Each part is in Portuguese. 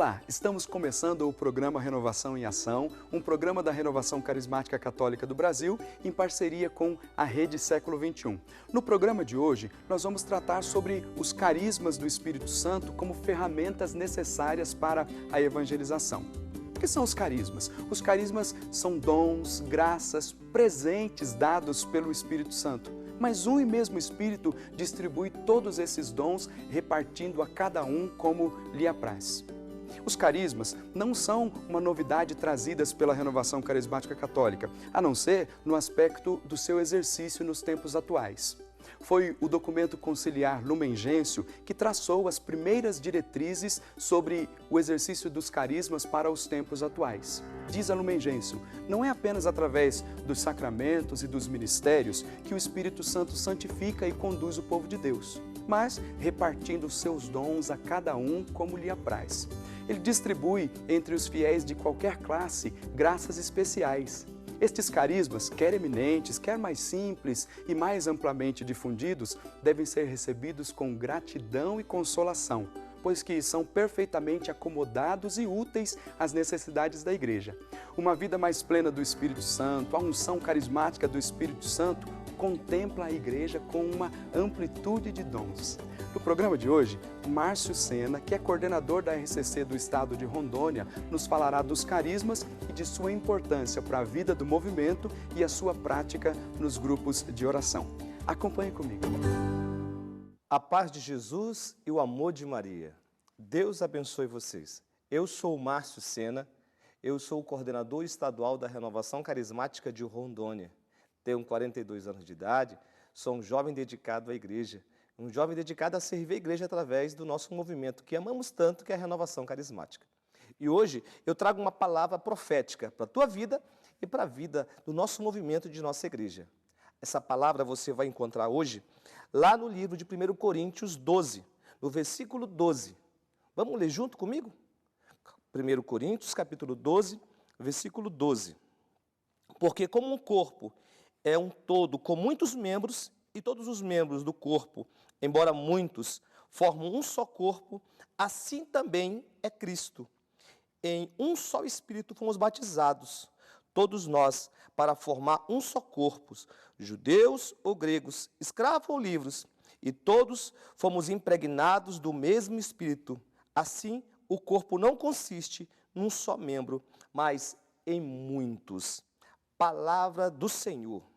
Olá, estamos começando o programa Renovação em Ação, um programa da Renovação Carismática Católica do Brasil, em parceria com a Rede Século XXI. No programa de hoje, nós vamos tratar sobre os carismas do Espírito Santo como ferramentas necessárias para a evangelização. O que são os carismas? Os carismas são dons, graças, presentes dados pelo Espírito Santo. Mas um e mesmo Espírito distribui todos esses dons, repartindo a cada um como lhe apraz. Os carismas não são uma novidade trazidas pela Renovação Carismática Católica, a não ser no aspecto do seu exercício nos tempos atuais. Foi o documento conciliar Lumen Gentium que traçou as primeiras diretrizes sobre o exercício dos carismas para os tempos atuais. Diz a Lumen Gentium, não é apenas através dos sacramentos e dos ministérios que o Espírito Santo santifica e conduz o povo de Deus, mas repartindo seus dons a cada um como lhe apraz. Ele distribui entre os fiéis de qualquer classe graças especiais. Estes carismas, quer eminentes, quer mais simples e mais amplamente difundidos, devem ser recebidos com gratidão e consolação, pois que são perfeitamente acomodados e úteis às necessidades da Igreja. Uma vida mais plena do Espírito Santo, a unção carismática do Espírito Santo, contempla a Igreja com uma amplitude de dons. No programa de hoje, Márcio Sena, que é coordenador da RCC do estado de Rondônia, nos falará dos carismas e de sua importância para a vida do movimento e a sua prática nos grupos de oração. Acompanhe comigo. A paz de Jesus e o amor de Maria. Deus abençoe vocês. Eu sou o Márcio Sena, eu sou o coordenador estadual da Renovação Carismática de Rondônia. Tenho 42 anos de idade, sou um jovem dedicado à igreja, um jovem dedicado a servir a igreja através do nosso movimento, que amamos tanto, que é a Renovação Carismática. E hoje eu trago uma palavra profética para a tua vida e para a vida do nosso movimento de nossa igreja. Essa palavra você vai encontrar hoje lá no livro de 1 Coríntios 12, no versículo 12. Vamos ler junto comigo? 1 Coríntios, capítulo 12, versículo 12. Porque como um corpo é um todo com muitos membros, e todos os membros do corpo, embora muitos, formam um só corpo, assim também é Cristo. Em um só Espírito fomos batizados, todos nós, para formar um só corpo, judeus ou gregos, escravos ou livres, e todos fomos impregnados do mesmo Espírito. Assim, o corpo não consiste num só membro, mas em muitos. Palavra do Senhor.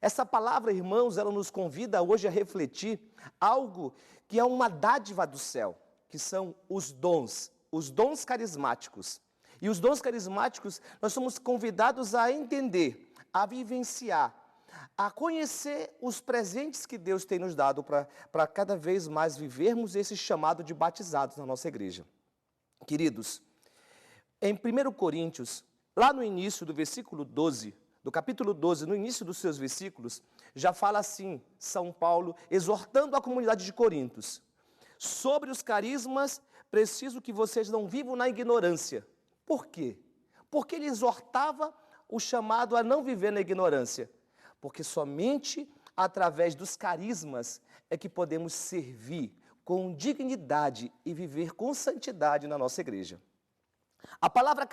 Essa palavra, irmãos, ela nos convida hoje a refletir algo que é uma dádiva do céu, que são os dons carismáticos. E os dons carismáticos, nós somos convidados a entender, a vivenciar, a conhecer os presentes que Deus tem nos dado para cada vez mais vivermos esse chamado de batizados na nossa igreja. Queridos, em 1 Coríntios, lá no início do versículo 12, do capítulo 12, no início dos seus versículos, já fala assim, São Paulo, exortando a comunidade de Corintos, sobre os carismas, preciso que vocês não vivam na ignorância. Por quê? Porque ele exortava o chamado a não viver na ignorância, porque somente através dos carismas é que podemos servir com dignidade e viver com santidade na nossa igreja. A palavra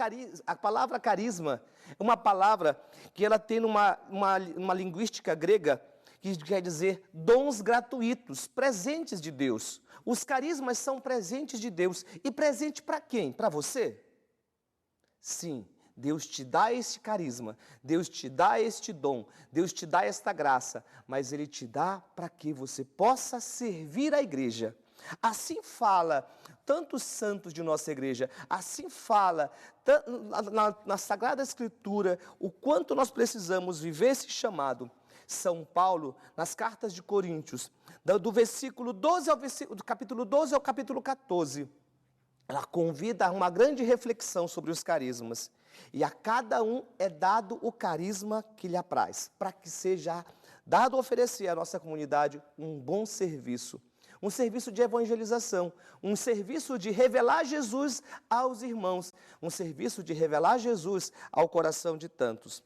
carisma é uma palavra que ela tem uma linguística grega que quer dizer dons gratuitos, presentes de Deus. Os carismas são presentes de Deus. E presente para quem? Para você? Sim, Deus te dá este carisma, Deus te dá este dom, Deus te dá esta graça, mas Ele te dá para que você possa servir a igreja. Assim fala tantos santos de nossa igreja, assim fala na Sagrada Escritura o quanto nós precisamos viver esse chamado. São Paulo, nas cartas de Coríntios, do versículo 12 do capítulo 12 ao capítulo 14, ela convida a uma grande reflexão sobre os carismas. E a cada um é dado o carisma que lhe apraz, para que seja dado oferecer à nossa comunidade um bom serviço. Um serviço de evangelização, um serviço de revelar Jesus aos irmãos, um serviço de revelar Jesus ao coração de tantos.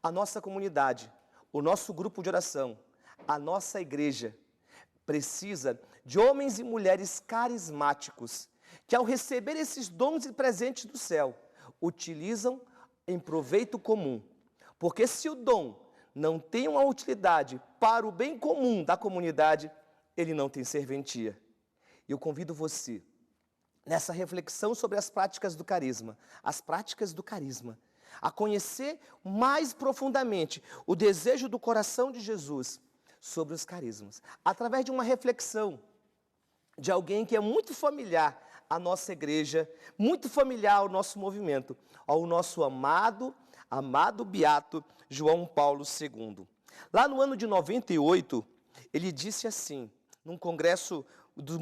A nossa comunidade, o nosso grupo de oração, a nossa igreja precisa de homens e mulheres carismáticos, que ao receber esses dons e presentes do céu, utilizam em proveito comum. Porque se o dom não tem uma utilidade para o bem comum da comunidade, ele não tem serventia. Eu convido você, nessa reflexão sobre as práticas do carisma, a conhecer mais profundamente o desejo do coração de Jesus sobre os carismas, através de uma reflexão de alguém que é muito familiar à nossa igreja, muito familiar ao nosso movimento, ao nosso amado beato João Paulo II. Lá no ano de 98, ele disse assim, num congresso dos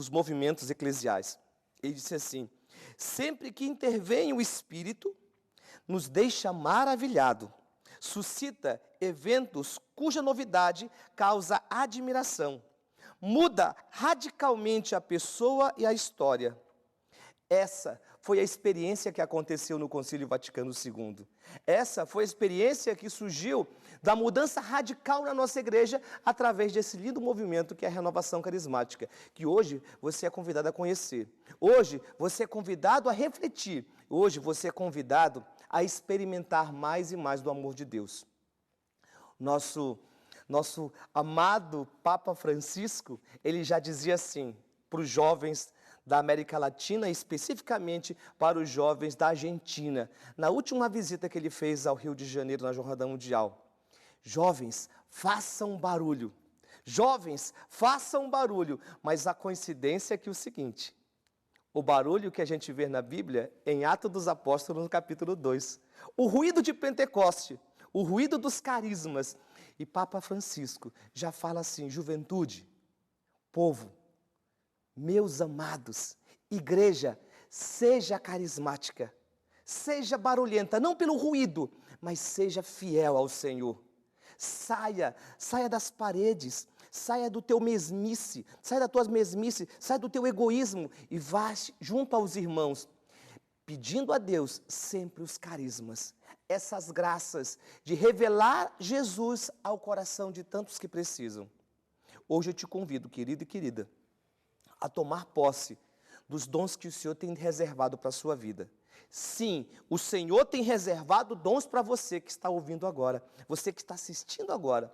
movimentos eclesiais, ele disse assim: sempre que intervém o Espírito, nos deixa maravilhado, suscita eventos cuja novidade causa admiração, muda radicalmente a pessoa e a história. Essa foi a experiência que aconteceu no Concílio Vaticano II. Essa foi a experiência que surgiu da mudança radical na nossa igreja através desse lindo movimento que é a Renovação Carismática, que hoje você é convidado a conhecer. Hoje você é convidado a refletir. Hoje você é convidado a experimentar mais e mais do amor de Deus. Nosso amado Papa Francisco, ele já dizia assim para os jovens da América Latina, especificamente para os jovens da Argentina, na última visita que ele fez ao Rio de Janeiro, na Jornada Mundial: jovens, façam barulho. Jovens, façam barulho. Mas a coincidência é que o seguinte: o barulho que a gente vê na Bíblia, em Atos dos Apóstolos, no capítulo 2. O ruído de Pentecoste, o ruído dos carismas. E Papa Francisco já fala assim: juventude, povo, meus amados, igreja, seja carismática, seja barulhenta, não pelo ruído, mas seja fiel ao Senhor. Saia das paredes, saia do teu mesmice, saia da tua mesmice, saia do teu egoísmo e vá junto aos irmãos, pedindo a Deus sempre os carismas, essas graças de revelar Jesus ao coração de tantos que precisam. Hoje eu te convido, querido e querida, a tomar posse dos dons que o Senhor tem reservado para a sua vida. Sim, o Senhor tem reservado dons para você que está ouvindo agora, você que está assistindo agora.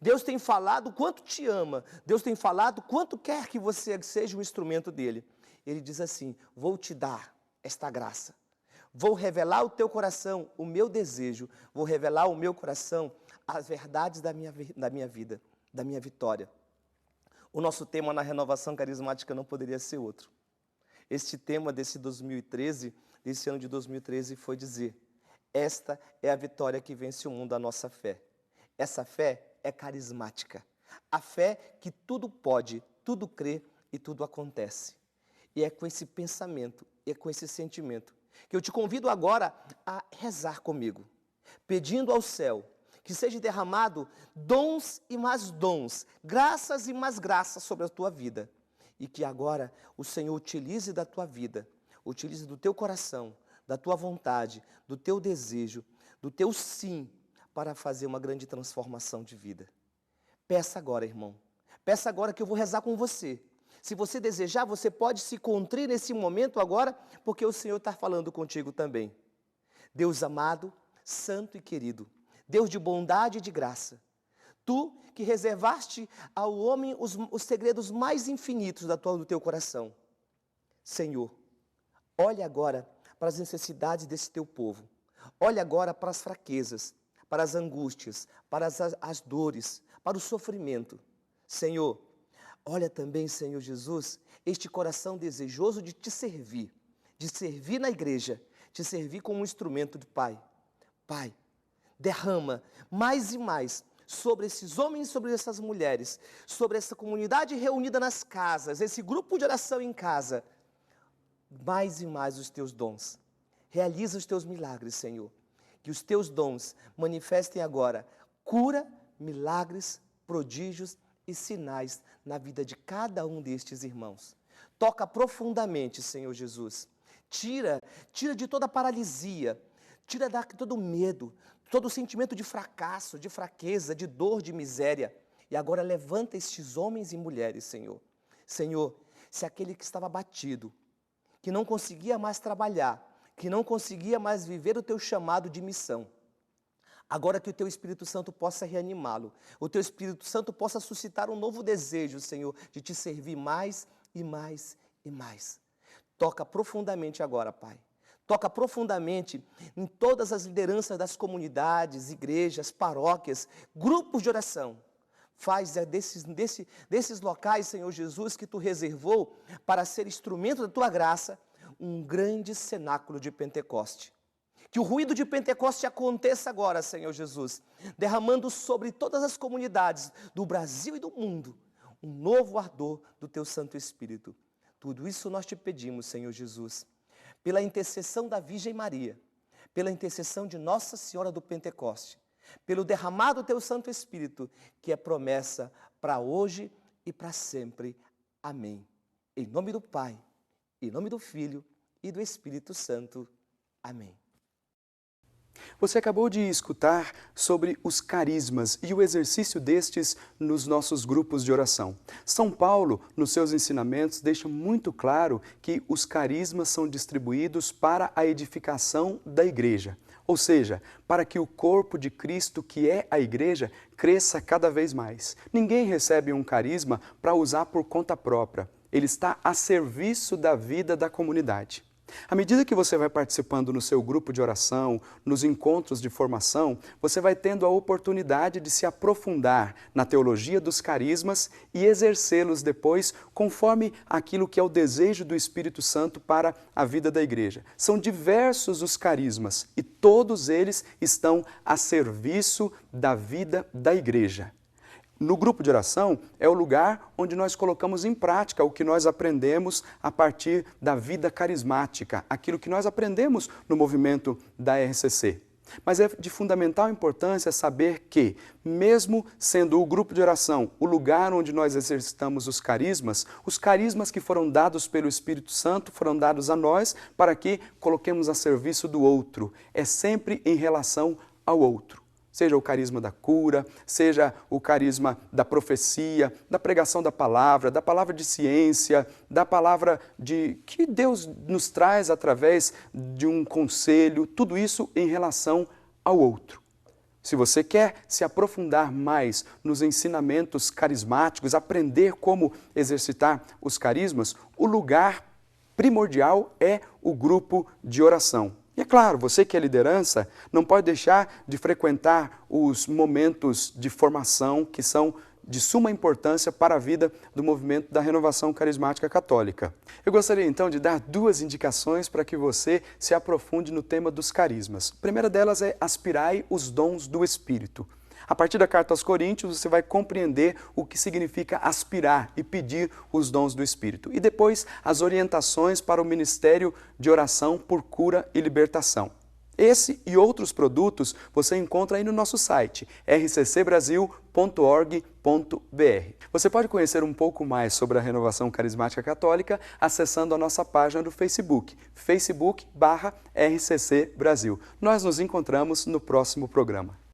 Deus tem falado quanto te ama, Deus tem falado quanto quer que você seja um instrumento dele. Ele diz assim: vou te dar esta graça, vou revelar ao teu coração o meu desejo, vou revelar ao meu coração as verdades da minha vida, da minha vitória. O nosso tema na Renovação Carismática não poderia ser outro. Este tema desse ano de 2013, foi dizer: esta é a vitória que vence o mundo, a nossa fé. Essa fé é carismática. A fé que tudo pode, tudo crê e tudo acontece. E é com esse pensamento, é com esse sentimento, que eu te convido agora a rezar comigo, pedindo ao céu que seja derramado dons e mais dons, graças e mais graças sobre a tua vida. E que agora o Senhor utilize da tua vida, utilize do teu coração, da tua vontade, do teu desejo, do teu sim, para fazer uma grande transformação de vida. Peça agora, irmão. Peça agora que eu vou rezar com você. Se você desejar, você pode se contrir nesse momento agora, porque o Senhor está falando contigo também. Deus amado, santo e querido, Deus de bondade e de graça, tu que reservaste ao homem os segredos mais infinitos do teu coração. Senhor, olha agora para as necessidades desse teu povo. Olha agora para as fraquezas, para as angústias, para as dores, para o sofrimento. Senhor, olha também, Senhor Jesus, este coração desejoso de te servir na igreja, te servir como um instrumento do Pai. Pai, derrama mais e mais sobre esses homens e sobre essas mulheres, sobre essa comunidade reunida nas casas, esse grupo de oração em casa, mais e mais os teus dons. Realiza os teus milagres, Senhor. Que os teus dons manifestem agora cura, milagres, prodígios e sinais na vida de cada um destes irmãos. Toca profundamente, Senhor Jesus. Tira de toda a paralisia, tira de todo o medo, todo o sentimento de fracasso, de fraqueza, de dor, de miséria. E agora levanta estes homens e mulheres, Senhor. Senhor, se aquele que estava abatido, que não conseguia mais trabalhar, que não conseguia mais viver o teu chamado de missão, agora que o teu Espírito Santo possa reanimá-lo, o teu Espírito Santo possa suscitar um novo desejo, Senhor, de te servir mais e mais e mais. Toca profundamente agora, Pai. Toca profundamente em todas as lideranças das comunidades, igrejas, paróquias, grupos de oração. Faz desses locais, Senhor Jesus, que Tu reservou para ser instrumento da Tua graça, um grande cenáculo de Pentecoste. Que o ruído de Pentecoste aconteça agora, Senhor Jesus, derramando sobre todas as comunidades do Brasil e do mundo um novo ardor do Teu Santo Espírito. Tudo isso nós te pedimos, Senhor Jesus, pela intercessão da Virgem Maria, pela intercessão de Nossa Senhora do Pentecoste, pelo derramado do Teu Santo Espírito, que é promessa para hoje e para sempre. Amém. Em nome do Pai, em nome do Filho e do Espírito Santo. Amém. Você acabou de escutar sobre os carismas e o exercício destes nos nossos grupos de oração. São Paulo, nos seus ensinamentos, deixa muito claro que os carismas são distribuídos para a edificação da igreja, ou seja, para que o corpo de Cristo, que é a igreja, cresça cada vez mais. Ninguém recebe um carisma para usar por conta própria. Ele está a serviço da vida da comunidade. À medida que você vai participando no seu grupo de oração, nos encontros de formação, você vai tendo a oportunidade de se aprofundar na teologia dos carismas e exercê-los depois conforme aquilo que é o desejo do Espírito Santo para a vida da igreja. São diversos os carismas e todos eles estão a serviço da vida da igreja. No grupo de oração é o lugar onde nós colocamos em prática o que nós aprendemos a partir da vida carismática, aquilo que nós aprendemos no movimento da RCC. Mas é de fundamental importância saber que, mesmo sendo o grupo de oração o lugar onde nós exercitamos os carismas que foram dados pelo Espírito Santo foram dados a nós para que coloquemos a serviço do outro. É sempre em relação ao outro. Seja o carisma da cura, seja o carisma da profecia, da pregação da palavra de ciência, da palavra que Deus nos traz através de um conselho, tudo isso em relação ao outro. Se você quer se aprofundar mais nos ensinamentos carismáticos, aprender como exercitar os carismas, o lugar primordial é o grupo de oração. E é claro, você que é liderança não pode deixar de frequentar os momentos de formação que são de suma importância para a vida do movimento da Renovação Carismática Católica. Eu gostaria então de dar duas indicações para que você se aprofunde no tema dos carismas. A primeira delas é aspirai os dons do Espírito. A partir da carta aos Coríntios, você vai compreender o que significa aspirar e pedir os dons do Espírito. E depois, as orientações para o ministério de oração por cura e libertação. Esse e outros produtos você encontra aí no nosso site, rccbrasil.org.br. Você pode conhecer um pouco mais sobre a Renovação Carismática Católica acessando a nossa página do Facebook, facebook.com/rccbrasil. Nós nos encontramos no próximo programa.